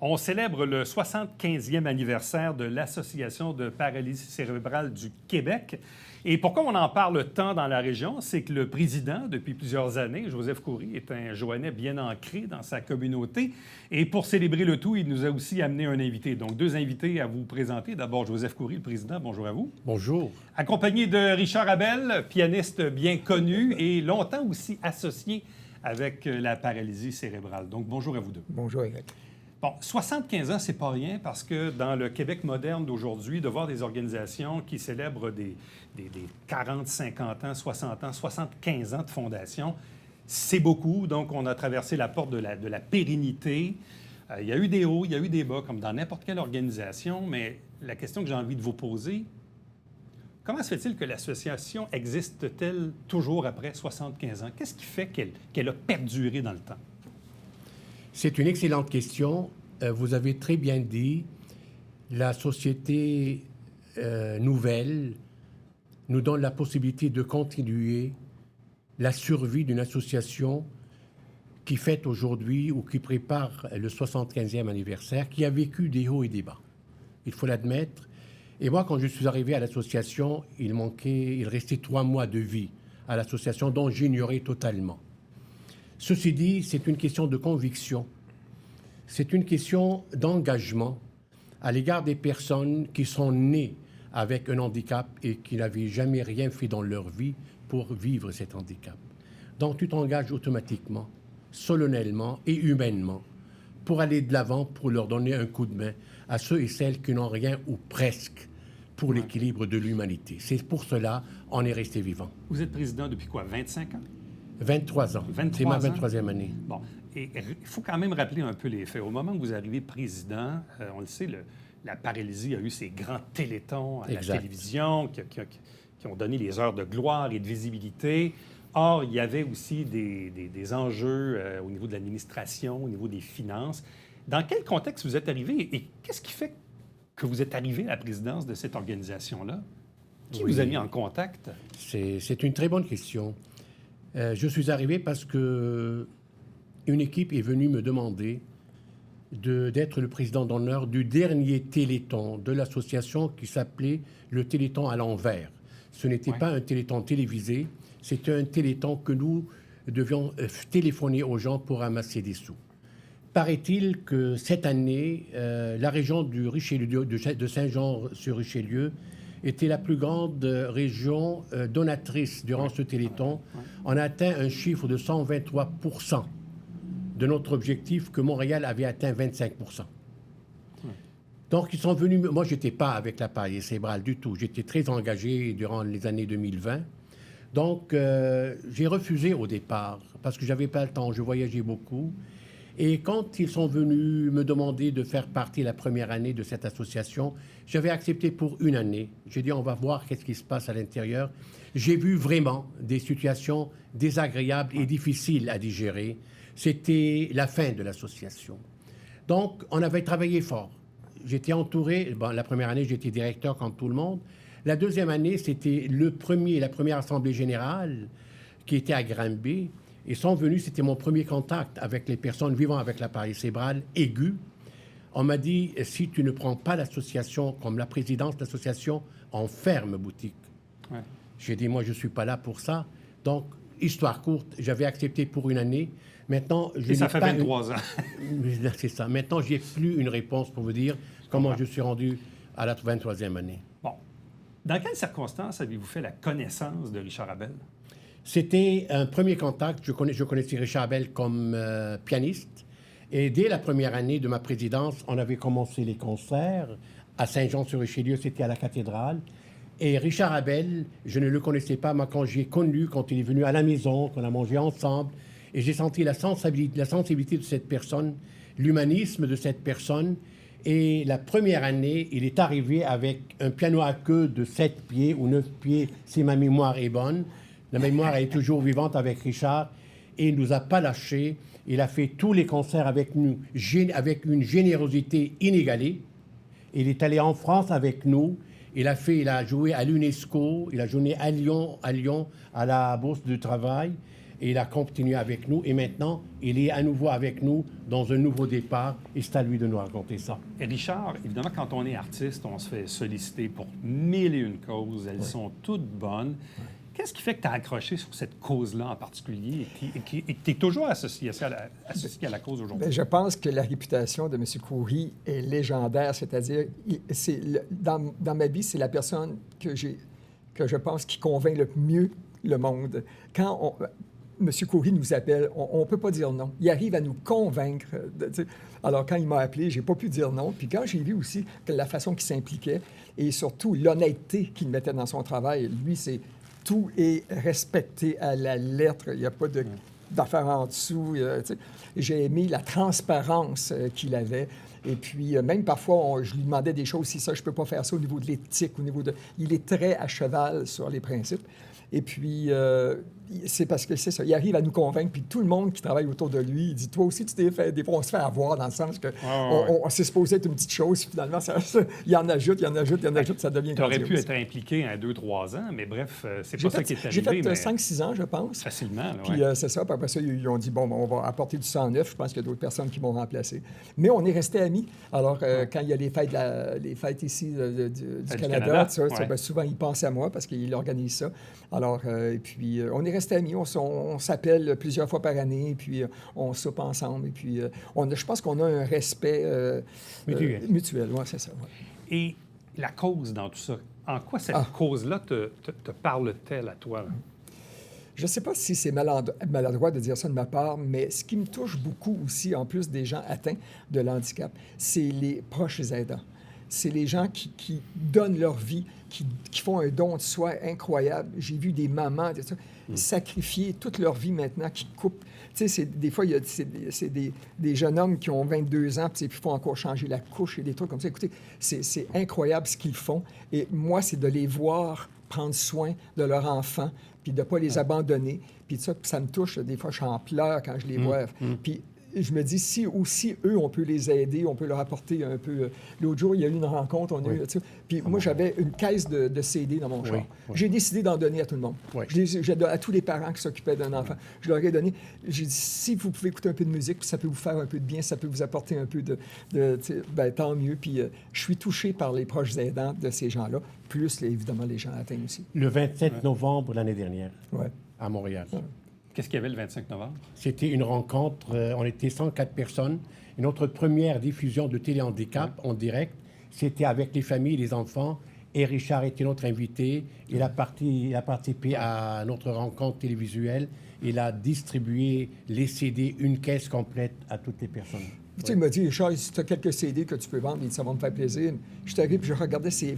On célèbre le 75e anniversaire de l'Association de paralysie cérébrale du Québec. Et pourquoi on en parle tant dans la région, c'est que le président, depuis plusieurs années, Joseph Coury, est un Joannais bien ancré dans sa communauté. Et pour célébrer le tout, il nous a aussi amené un invité. Donc, deux invités à vous présenter. D'abord, Joseph Coury, le président. Bonjour à vous. Bonjour. Accompagné de Richard Abel, pianiste bien connu et longtemps aussi associé avec la paralysie cérébrale. Donc, bonjour à vous deux. Bonjour, Eric. Bon, 75 ans, c'est pas rien parce que dans le Québec moderne d'aujourd'hui, de voir des organisations qui célèbrent des 40, 50 ans, 60 ans, 75 ans de fondation, c'est beaucoup. Donc, on a traversé la porte de la pérennité. Il y a eu des hauts, il y a eu des bas, comme dans n'importe quelle organisation, mais la question que j'ai envie de vous poser, comment se fait-il que l'association existe-t-elle toujours après 75 ans? Qu'est-ce qui fait qu'elle a perduré dans le temps? C'est une excellente question. Vous avez très bien dit, la société nouvelle nous donne la possibilité de continuer la survie d'une association qui fête aujourd'hui ou qui prépare le 75e anniversaire, qui a vécu des hauts et des bas. Il faut l'admettre. Et moi, quand je suis arrivé à l'association, il restait 3 mois de vie à l'association dont j'ignorais totalement. Ceci dit, c'est une question de conviction, c'est une question d'engagement à l'égard des personnes qui sont nées avec un handicap et qui n'avaient jamais rien fait dans leur vie pour vivre cet handicap. Donc tu t'engages automatiquement, solennellement et humainement pour aller de l'avant, pour leur donner un coup de main à ceux et celles qui n'ont rien ou presque pour l'équilibre de l'humanité. C'est pour cela qu'on est resté vivant. Vous êtes président depuis quoi, 25 ans? 23 ans. 23 c'est ma ans. 23e année. Bon, et il faut quand même rappeler un peu les faits. Au moment où vous arrivez président, on le sait, la paralysie a eu ses grands télétons à la télévision qui ont donné les heures de gloire et de visibilité. Or, il y avait aussi des enjeux au niveau de l'administration, au niveau des finances. Dans quel contexte vous êtes arrivé et qu'est-ce qui fait que vous êtes arrivé à la présidence de cette organisation-là? Qui vous a mis en contact? C'est une très bonne question. Je suis arrivé parce que une équipe est venue me demander d'être le président d'honneur du dernier téléthon de l'association qui s'appelait le Téléthon à l'envers. Ce n'était pas un téléthon télévisé, c'était un téléthon que nous devions téléphoner aux gens pour ramasser des sous. Paraît-il que cette année, la région du Richelieu, de Saint-Jean-sur-Richelieu, était la plus grande région donatrice durant ce téléthon. On a atteint un chiffre de 123% de notre objectif que Montréal avait atteint 25%. Donc, ils sont venus... Moi, je n'étais pas avec la paralysie cérébrale du tout. J'étais très engagé durant les années 2020. Donc, j'ai refusé au départ parce que je n'avais pas le temps. Je voyageais beaucoup. Et quand ils sont venus me demander de faire partie la première année de cette association, j'avais accepté pour une année. J'ai dit, on va voir qu'est-ce qui se passe à l'intérieur. J'ai vu vraiment des situations désagréables et difficiles à digérer. C'était la fin de l'association. Donc, on avait travaillé fort. J'étais entouré, la première année, j'étais directeur comme tout le monde. La deuxième année, c'était la première assemblée générale qui était à Granby. Ils sont venus, c'était mon premier contact avec les personnes vivant avec la paralysie cérébrale aiguë. On m'a dit, si tu ne prends pas l'association comme la présidence de l'association, on ferme boutique. Ouais. J'ai dit, moi, je ne suis pas là pour ça. Donc, histoire courte, j'avais accepté pour une année. Maintenant, et ça fait 23 ans. C'est ça. Maintenant, je n'ai plus une réponse pour vous dire comment je suis rendu à la 23e année. Bon. Dans quelles circonstances avez-vous fait la connaissance de Richard Abel? C'était un premier contact. Je connaissais Richard Abel comme pianiste. Et dès la première année de ma présidence, on avait commencé les concerts à Saint-Jean-sur-Richelieu, c'était à la cathédrale. Et Richard Abel, je ne le connaissais pas, mais quand j'ai connu, quand il est venu à la maison, qu'on a mangé ensemble, et j'ai senti la sensibilité de cette personne, l'humanisme de cette personne. Et la première année, il est arrivé avec un piano à queue de 7 pieds ou 9 pieds, si ma mémoire est bonne. La mémoire est toujours vivante avec Richard. Et il ne nous a pas lâchés. Il a fait tous les concerts avec nous, avec une générosité inégalée. Il est allé en France avec nous. Il a joué à l'UNESCO. Il a joué à Lyon, à la Bourse du Travail. et il a continué avec nous. Et maintenant, il est à nouveau avec nous dans un nouveau départ. Et c'est à lui de nous raconter ça. Et Richard, évidemment, quand on est artiste, on se fait solliciter pour mille et une causes. Elles sont toutes bonnes. Qu'est-ce qui fait que tu as accroché sur cette cause-là en particulier et que tu es toujours associé à la cause aujourd'hui? Bien, je pense que la réputation de M. Khoury est légendaire, c'est-à-dire, dans ma vie, c'est la personne que je pense qui convainc le mieux le monde. Quand M. Khoury nous appelle, on ne peut pas dire non. Il arrive à nous convaincre. Alors, quand il m'a appelé, je n'ai pas pu dire non. Puis quand j'ai vu aussi que la façon qu'il s'impliquait et surtout l'honnêteté qu'il mettait dans son travail, lui, c'est tout est respecté à la lettre. Il n'y a pas d'affaires en dessous. J'ai aimé la transparence qu'il avait. Et puis, même parfois, je lui demandais des choses, si ça, je ne peux pas faire ça au niveau de l'éthique, au niveau de... Il est très à cheval sur les principes. Et puis, c'est parce que c'est ça, il arrive à nous convaincre, puis tout le monde qui travaille autour de lui, il dit, toi aussi, tu t'es fait... Des fois, on se fait avoir dans le sens que on s'est supposé être une petite chose, finalement, il en ajoute, ça devient... Tu aurais pu être impliqué à 2-3 ans, mais bref, c'est pas ça qui est arrivé. J'ai fait 5-6 ans, je pense. Facilement, là, puis c'est ça, puis après ça, ils ont dit, bon, on va apporter du 109, je pense qu'il y a d'autres personnes qui m'ont remplacé. Mais on est restés amis. Alors, quand il y a les fêtes ici du Canada, ben, souvent, il pense à moi parce qu'il organise ça. Alors, et puis, on est restés amis. On s'appelle plusieurs fois par année, puis on soupe ensemble. Et puis, je pense qu'on a un respect mutuel. Oui, c'est ça. Ouais. Et la cause dans tout ça, en quoi cette cause-là te parle-t-elle à toi? Là? Je ne sais pas si c'est maladroit de dire ça de ma part, mais ce qui me touche beaucoup aussi, en plus des gens atteints de l'handicap, c'est les proches aidants. C'est les gens qui donnent leur vie, qui font un don de soi incroyable. J'ai vu des mamans sacrifier toute leur vie maintenant, qui coupent. Tu sais, des fois, c'est des jeunes hommes qui ont 22 ans, puis il faut encore changer la couche et des trucs comme ça. Écoutez, c'est incroyable ce qu'ils font. Et moi, c'est de les voir prendre soin de leur enfant, puis de ne pas les abandonner. Puis ça me touche. Des fois, je suis en pleurs quand je les vois. Puis je me dis, si aussi, eux, on peut les aider, on peut leur apporter un peu... L'autre jour, il y a eu une rencontre, puis moi, j'avais une caisse de CD dans mon char. J'ai décidé d'en donner à tout le monde. À tous les parents qui s'occupaient d'un enfant. Je leur ai donné... J'ai dit, si vous pouvez écouter un peu de musique, puis ça peut vous faire un peu de bien, ça peut vous apporter un peu ben, tant mieux. Puis je suis touché par les proches aidants de ces gens-là, plus, évidemment, les gens atteints aussi. Le 27 novembre l'année dernière, à Montréal. Qu'est-ce qu'il y avait le 25 novembre? C'était une rencontre, on était 104 personnes. Et notre première diffusion de téléhandicap en direct, c'était avec les familles, les enfants. Et Richard était notre invité. Il a participé à notre rencontre télévisuelle. Il a distribué les CD, une caisse complète à toutes les personnes. Tu sais, il m'a dit, Richard, si tu as quelques CD que tu peux vendre, ça va me faire plaisir. Je suis arrivé, puis je regardais ses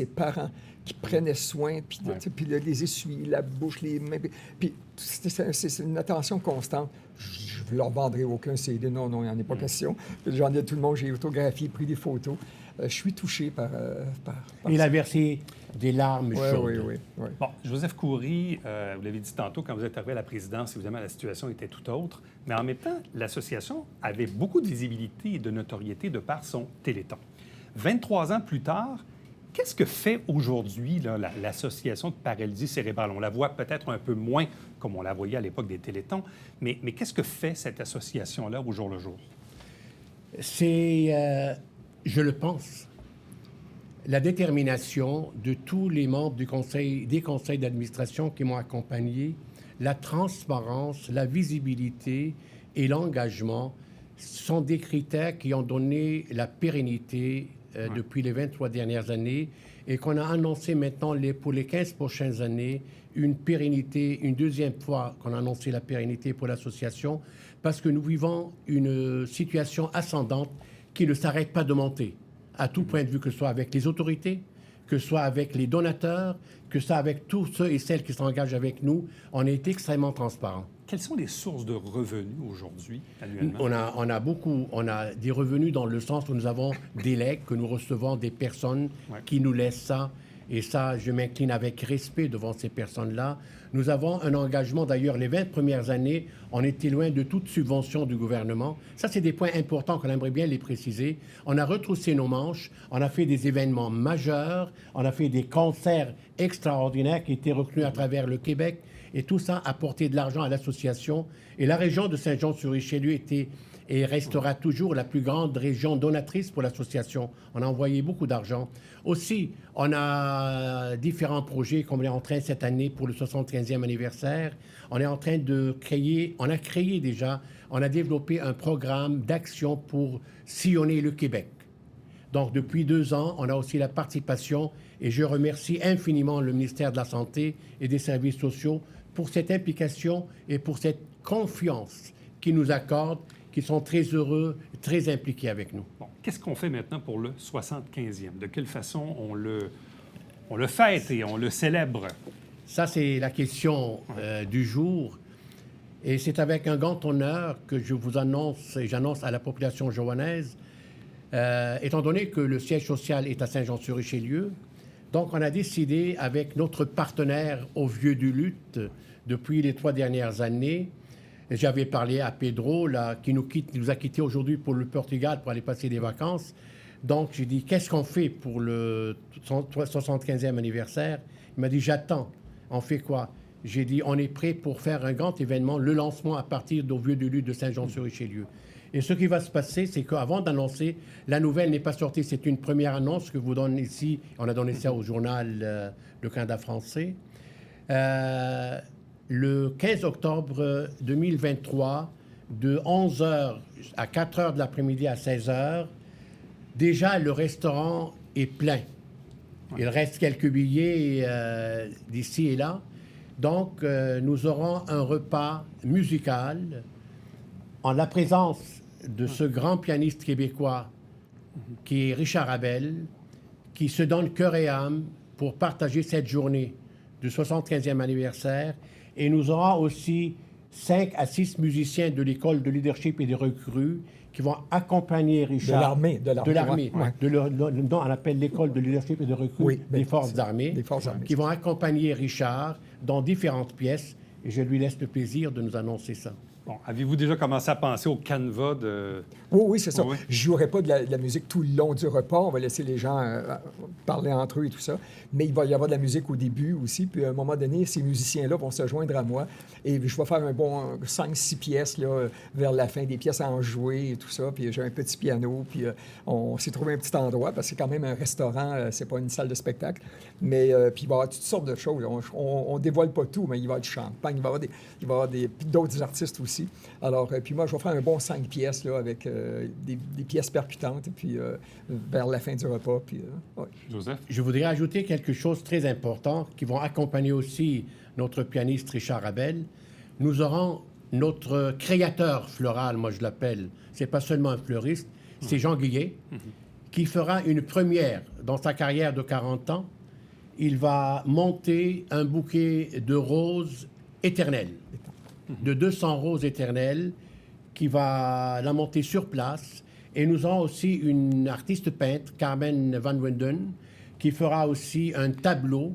parents qui prenaient soin, puis les essuies, la bouche, les mains. Puis c'est une attention constante. Je ne leur vendrai aucun CD. Non, il n'y en a pas question. J'en ai tout le monde, j'ai photographié, pris des photos. Je suis touché par il a versé des larmes chaudes. Oui. Bon, Joseph Khoury, vous l'avez dit tantôt, quand vous êtes arrivé à la présidence, évidemment, la situation était tout autre. Mais en même temps, l'association avait beaucoup de visibilité et de notoriété de par son Téléthon. 23 ans plus tard, qu'est-ce que fait aujourd'hui l'association de paralysie cérébrale? On la voit peut-être un peu moins comme on la voyait à l'époque des Télétons, mais qu'est-ce que fait cette association-là au jour le jour? C'est... je le pense, la détermination de tous les membres des conseils d'administration qui m'ont accompagné, la transparence, la visibilité et l'engagement sont des critères qui ont donné la pérennité depuis les 23 dernières années et qu'on a annoncé maintenant pour les 15 prochaines années une pérennité, une deuxième fois qu'on a annoncé la pérennité pour l'association parce que nous vivons une situation ascendante qui ne s'arrête pas de monter, à tout point de vue, que ce soit avec les autorités, que ce soit avec les donateurs, que ce soit avec tous ceux et celles qui s'engagent avec nous. On est extrêmement transparent. Quelles sont les sources de revenus aujourd'hui, annuellement? On a des revenus dans le sens où nous avons des legs, que nous recevons des personnes qui nous laissent ça. Et ça, je m'incline avec respect devant ces personnes-là. Nous avons un engagement, d'ailleurs, les 20 premières années, on était loin de toute subvention du gouvernement. Ça, c'est des points importants qu'on aimerait bien les préciser. On a retroussé nos manches, on a fait des événements majeurs, on a fait des concerts extraordinaires qui étaient reconnus à travers le Québec. Et tout ça a apporté de l'argent à l'association. Et la région de Saint-Jean-sur-Richelieu était et restera toujours la plus grande région donatrice pour l'association. On a envoyé beaucoup d'argent. Aussi, on a différents projets comme on est en train cette année pour le 75e anniversaire. On est en train de créer, on a créé déjà, on a développé un programme d'action pour sillonner le Québec. Donc, depuis 2 ans, on a aussi la participation et je remercie infiniment le ministère de la Santé et des Services sociaux pour cette implication et pour cette confiance qu'ils nous accordent, qui sont très heureux, très impliqués avec nous. Bon, qu'est-ce qu'on fait maintenant pour le 75e? De quelle façon on le fête et on le célèbre? Ça, c'est la question du jour. Et c'est avec un grand honneur que je vous annonce et j'annonce à la population johannaise, étant donné que le siège social est à Saint-Jean-sur-Richelieu, donc on a décidé avec notre partenaire au Vieux du Lutte depuis les 3 dernières années. J'avais parlé à Pedro, là, qui nous a quittés aujourd'hui pour le Portugal pour aller passer des vacances. Donc, j'ai dit, qu'est-ce qu'on fait pour le 75e anniversaire? Il m'a dit, j'attends. On fait quoi? J'ai dit, on est prêt pour faire un grand événement, le lancement à partir d'au Vieux du Lutte de Saint-Jean-sur-Richelieu. Et ce qui va se passer, c'est qu'avant d'annoncer, la nouvelle n'est pas sortie. C'est une première annonce que vous donnez ici. On a donné ça au journal Le Canada français. Le 15 octobre 2023, de 11h à 4h de l'après-midi à 16h, déjà le restaurant est plein. Il reste quelques billets d'ici et là. Donc, nous aurons un repas musical en la présence de ce grand pianiste québécois qui est Richard Abel, qui se donne cœur et âme pour partager cette journée du 75e anniversaire. Et nous aurons aussi 5 à 6 musiciens de l'école de leadership et des recrues qui vont accompagner Richard. De l'armée. On appelle l'école de leadership et de recrues des Forces armées. Des Forces armées. Qui vont accompagner Richard dans différentes pièces. Et je lui laisse le plaisir de nous annoncer ça. Bon, avez-vous déjà commencé à penser au canevas de... Oui, c'est ça. Oui. Je ne jouerai pas de la musique tout le long du repas. On va laisser les gens parler entre eux et tout ça. Mais il va y avoir de la musique au début aussi. Puis à un moment donné, ces musiciens-là vont se joindre à moi. Et je vais faire un bon 5-6 pièces là, vers la fin, des pièces à en jouer et tout ça. Puis j'ai un petit piano. Puis on s'est trouvé un petit endroit parce que c'est quand même un restaurant. C'est pas une salle de spectacle. Mais puis il va y avoir toutes sortes de choses. On ne dévoile pas tout, mais il va y avoir du champagne. Il va y avoir d'autres artistes aussi. Alors, puis moi, je vais faire un bon 5 pièces là, avec des pièces percutantes, et puis vers la fin du repas. Puis, ouais. Joseph? Je voudrais ajouter quelque chose de très important qui vont accompagner aussi notre pianiste Richard Abel. Nous aurons notre créateur floral, moi je l'appelle. C'est pas seulement un fleuriste, c'est Jean Guillet, qui fera une première dans sa carrière de 40 ans. Il va monter un bouquet de roses éternelles. De 200 roses éternelles, qui va la monter sur place. Et nous aurons aussi une artiste peintre, Carmen Van Winden, qui fera aussi un tableau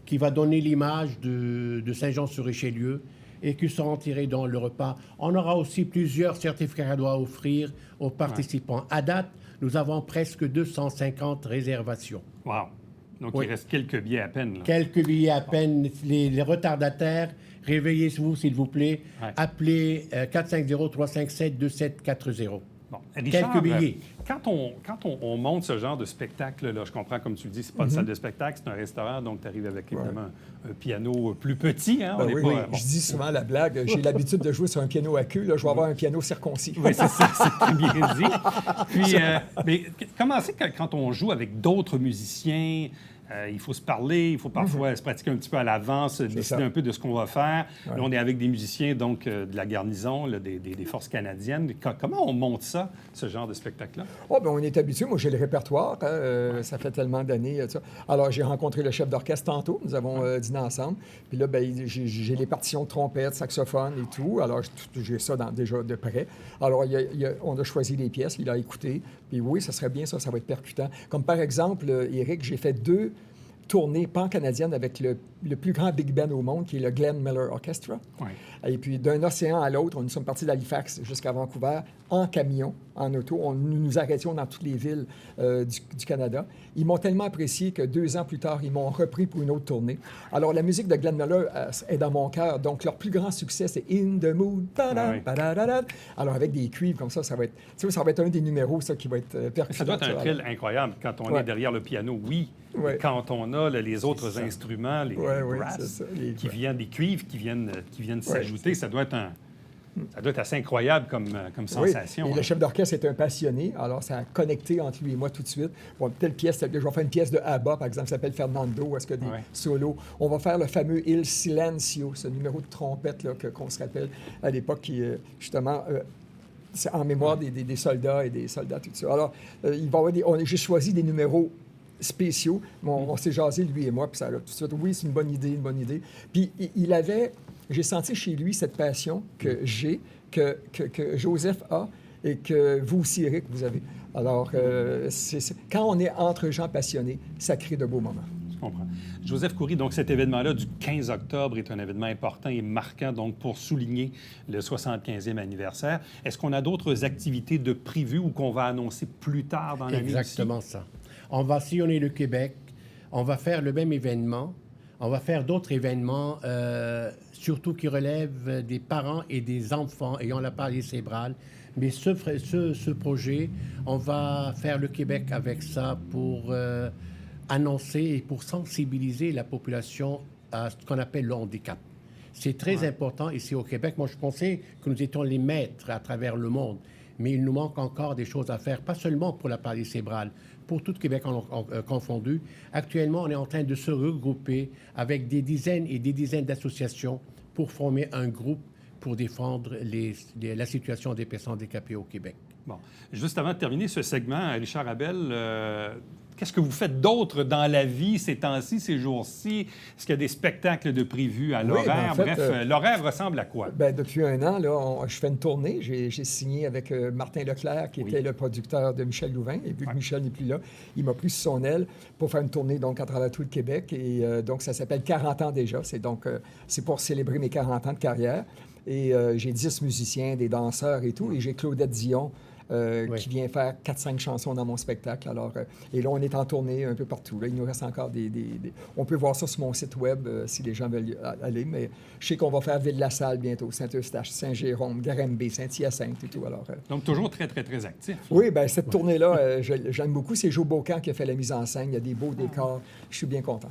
qui va donner l'image de Saint-Jean-sur-Richelieu et qui seront tirés dans le repas. On aura aussi plusieurs certificats cadeaux à offrir aux participants. Ouais. À date, nous avons presque 250 réservations. Wow! Donc, il reste quelques billets à peine. Là. Quelques billets à peine. Les retardataires, réveillez-vous, s'il vous plaît. Ouais. Appelez 450-357-2740. Bon, Richard, quelques billets. Quand on monte ce genre de spectacle-là, je comprends, comme tu le dis, c'est pas une salle de spectacle, c'est un restaurant, donc tu arrives avec, évidemment, un piano plus petit. Hein? Oui. Je dis souvent la blague, j'ai l'habitude de jouer sur un piano à queue, là, je vais avoir un piano circoncis. Oui, c'est ça, c'est très bien dit. Puis, mais comment c'est que quand on joue avec d'autres musiciens, il faut se parler, il faut parfois se pratiquer un petit peu à l'avance, décider un peu de ce qu'on va faire. Ouais. Là, on est avec des musiciens donc de la garnison, là, des forces canadiennes. Comment on monte ça, ce genre de spectacle-là? Oh, bien, on est habitué. Moi, j'ai le répertoire. Ça fait tellement d'années. Alors, j'ai rencontré le chef d'orchestre tantôt. Nous avons dîné ensemble. Puis là, bien, j'ai les partitions de trompette, saxophone et tout. Alors, j'ai ça déjà de près. Alors, on a choisi les pièces. Il a écouté. Puis oui, ça serait bien, ça va être percutant. Comme par exemple, Éric, j'ai fait 2 tournée pan-canadienne avec le le plus grand big band au monde, qui est le Glenn Miller Orchestra. Ouais. Et puis, d'un océan à l'autre, nous sommes partis d'Halifax jusqu'à Vancouver en camion, en auto. Nous nous arrêtions dans toutes les villes du Canada. Ils m'ont tellement apprécié que 2 ans plus tard, ils m'ont repris pour une autre tournée. Alors, la musique de Glenn Miller est dans mon cœur. Donc, leur plus grand succès, c'est In the Mood. Alors, avec des cuivres comme ça va être... Tu sais, ça va être un des numéros, ça, qui va être percutant. Ça doit être un thrill incroyable quand on est derrière le piano, oui. Ouais. Et quand on a les autres instruments, les brasses, qui viennent, des cuivres qui viennent s'ajouter, ça doit être assez incroyable comme sensation. Oui. Et le chef d'orchestre est un passionné, alors ça a connecté entre lui et moi tout de suite. Bon, telle pièce, je vais faire une pièce de ABBA, par exemple, qui s'appelle Fernando, où est-ce que des solos. On va faire le fameux Il Silencio, ce numéro de trompette là, qu'on se rappelle à l'époque, qui, justement... c'est en mémoire des soldats et des soldats, tout ça. Alors, il va y avoir j'ai choisi des numéros spéciaux. On s'est jasé, lui et moi, puis ça a tout de suite, oui, c'est une bonne idée. Puis j'ai senti chez lui cette passion que j'ai, que Joseph a et que vous aussi, Éric, vous avez. Alors, quand on est entre gens passionnés, ça crée de beaux moments. Je comprends. Joseph Khoury, donc cet événement-là du 15 octobre est un événement important et marquant donc pour souligner le 75e anniversaire. Est-ce qu'on a d'autres activités de prévues ou qu'on va annoncer plus tard dans l'année? Exactement ça. On va sillonner le Québec, on va faire le même événement, on va faire d'autres événements, surtout qui relèvent des parents et des enfants ayant la paralysie cérébrale. Mais ce projet, on va faire le Québec avec ça pour annoncer et pour sensibiliser la population à ce qu'on appelle le handicap. C'est très important ici au Québec. Moi, je pensais que nous étions les maîtres à travers le monde, mais il nous manque encore des choses à faire, pas seulement pour la paralysie cérébrale, pour tout le Québec confondu. Actuellement, on est en train de se regrouper avec des dizaines et des dizaines d'associations pour former un groupe pour défendre la situation des personnes handicapées au Québec. Bon. Juste avant de terminer ce segment, Richard Abel, qu'est-ce que vous faites d'autre dans la vie ces temps-ci, ces jours-ci? Est-ce qu'il y a des spectacles de prévus à l'horaire? Ben en fait, bref, l'horaire ressemble à quoi? Ben, depuis 1 an, là, je fais une tournée. J'ai signé avec Martin Leclerc, qui était le producteur de Michel Louvain. Et vu que Michel n'est plus là, il m'a pris sous son aile pour faire une tournée donc, à travers tout le Québec. Et donc, ça s'appelle 40 ans déjà. C'est pour célébrer mes 40 ans de carrière. Et j'ai 10 musiciens, des danseurs et tout. Et j'ai Claudette Dion, qui vient faire 4-5 chansons dans mon spectacle. Alors, et là, on est en tournée un peu partout. Là, il nous reste encore On peut voir ça sur mon site web si les gens veulent aller, mais je sais qu'on va faire Ville-la-Salle bientôt, Saint-Eustache, Saint-Jérôme, Granby, Saint-Hyacinthe et tout. Alors, donc, toujours très, très, très actif. Oui, bien, cette tournée-là, j'aime beaucoup. C'est Joe Beaucamp qui a fait la mise en scène. Il y a des beaux décors. Je suis bien content.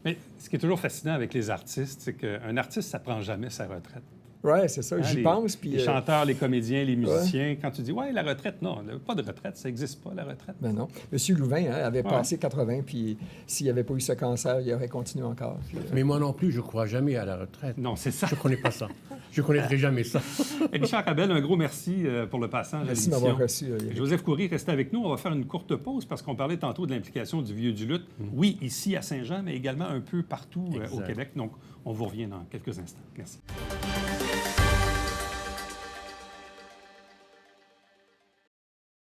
Mais ce qui est toujours fascinant avec les artistes, c'est qu'un artiste, ça ne prend jamais sa retraite. Oui, c'est ça. J'y pense. Puis, les chanteurs, les comédiens, les musiciens, quand tu dis, ouais, la retraite, non, pas de retraite, ça n'existe pas, la retraite. Ben non. M. Louvain avait passé 80, puis s'il n'y avait pas eu ce cancer, il aurait continué encore. Puis, Mais moi non plus, je ne crois jamais à la retraite. Non, c'est ça. Je ne connais pas ça. Je ne connaîtrai jamais ça. Richard Abel, un gros merci pour le passage à l'émission. Merci de m'avoir reçu. Joseph Khoury, restez avec nous. On va faire une courte pause parce qu'on parlait tantôt de l'implication du Vieux du Lutte. Oui, ici à Saint-Jean, mais également un peu partout au Québec. Donc, on vous revient dans quelques instants. Merci.